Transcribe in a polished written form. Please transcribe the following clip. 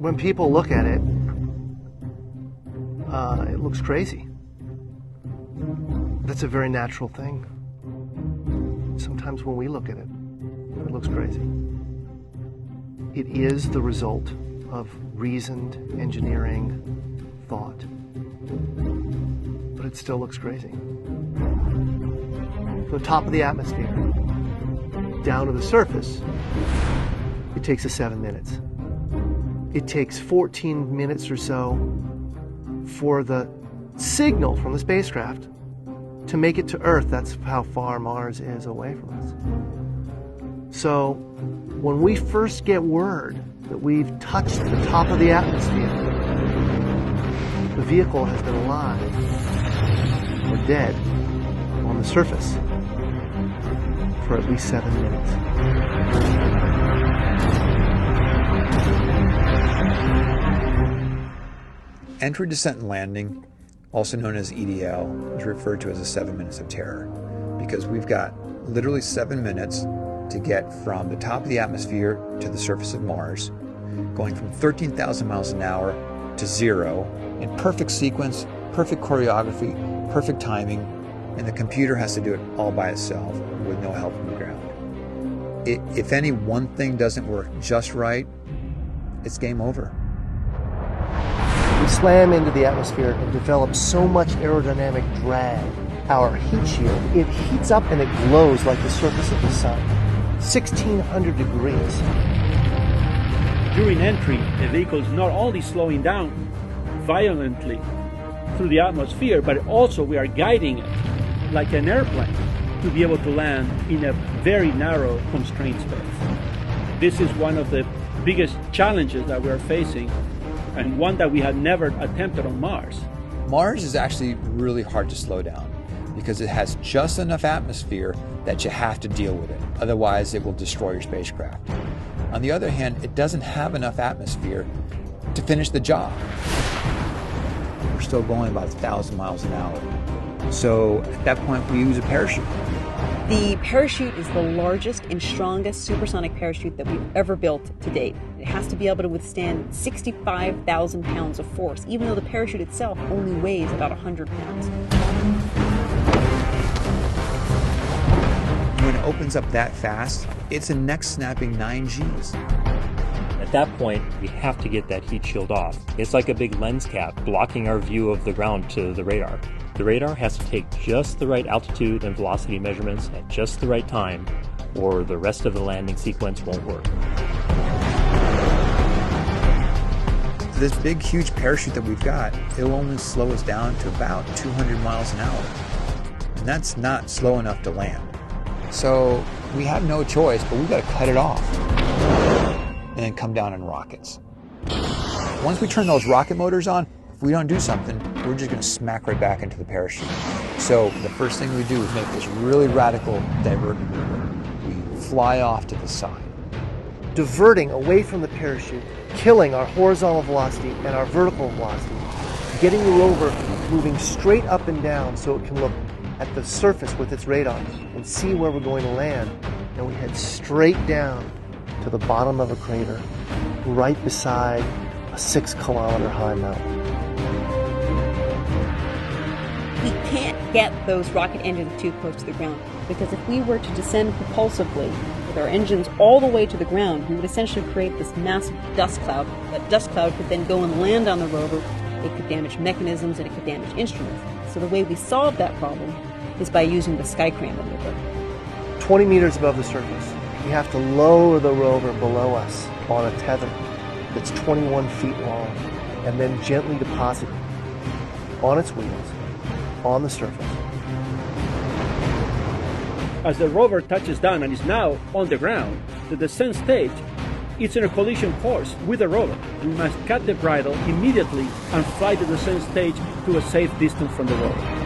When people look at it, it looks crazy. That's a very natural thing. Sometimes when we look at it, it looks crazy. It is the result of reasoned engineering thought. But it still looks crazy. From the top of the atmosphere down to the surface, it takes us 7 minutes. It takes 14 minutes or so for the signal from the spacecraft to make it to Earth. That's how far Mars is away from us. So when we first get word that we've touched the top of the atmosphere, the vehicle has been alive or dead on the surface for at least 7 minutes. Entry, descent, and landing, also known as EDL, is referred to as the 7 minutes of terror because we've got literally 7 minutes to get from the top of the atmosphere to the surface of Mars, going from 13,000 miles an hour to 0 in perfect sequence, perfect choreography, perfect timing, and the computer has to do it all by itself with no help from the ground. If any one thing doesn't work just right, it's game over. We slam into the atmosphere and develop so much aerodynamic drag. Our heat shield, it heats up and it glows like the surface of the sun. 1,600 degrees. During entry, the vehicle is not only slowing down violently through the atmosphere, but also we are guiding it like an airplane to be able to land in a very narrow, constrained space. This is one of the biggest challenges that we are facing, and one that we had never attempted on Mars. Mars is actually really hard to slow down because it has just enough atmosphere that you have to deal with it. Otherwise, it will destroy your spacecraft. On the other hand, it doesn't have enough atmosphere to finish the job. We're still going about 1,000 miles an hour. So at that point, we use a parachute. The parachute is the largest and strongest supersonic parachute that we've ever built to date. It has to be able to withstand 65,000 pounds of force, even though the parachute itself only weighs about 100 pounds. When it opens up that fast, it's a neck-snapping 9 Gs. At that point, we have to get that heat shield off. It's like a big lens cap blocking our view of the ground to the radar. The radar has to take just the right altitude and velocity measurements at just the right time, or the rest of the landing sequence won't work. This big, huge parachute that we've got, it'll only slow us down to about 200 miles an hour. And that's not slow enough to land. So we have no choice, but we've got to cut it off and then come down in rockets. Once we turn those rocket motors on, if we don't do something, we're just going to smack right back into the parachute. So the first thing we do is make this really radical divergent maneuver. We fly off to the side. Diverting away from the parachute, killing our horizontal velocity and our vertical velocity, getting the rover moving straight up and down so it can look at the surface with its radar and see where we're going to land. And we head straight down to the bottom of a crater, right beside a 6-kilometer high mountain. We can't get those rocket engines too close to the ground, because if we were to descend propulsively with our engines all the way to the ground, we would essentially create this massive dust cloud. That dust cloud could then go and land on the rover. It could damage mechanisms and it could damage instruments. So the way we solve that problem is by using the Skycram maneuver. 20 meters above the surface, we have to lower the rover below us on a tether that's 21 feet long and then gently deposit it on its wheels on the surface. As the rover touches down and is now on the ground, the descent stage is in a collision course with the rover. We must cut the bridle immediately and fly the descent stage to a safe distance from the rover.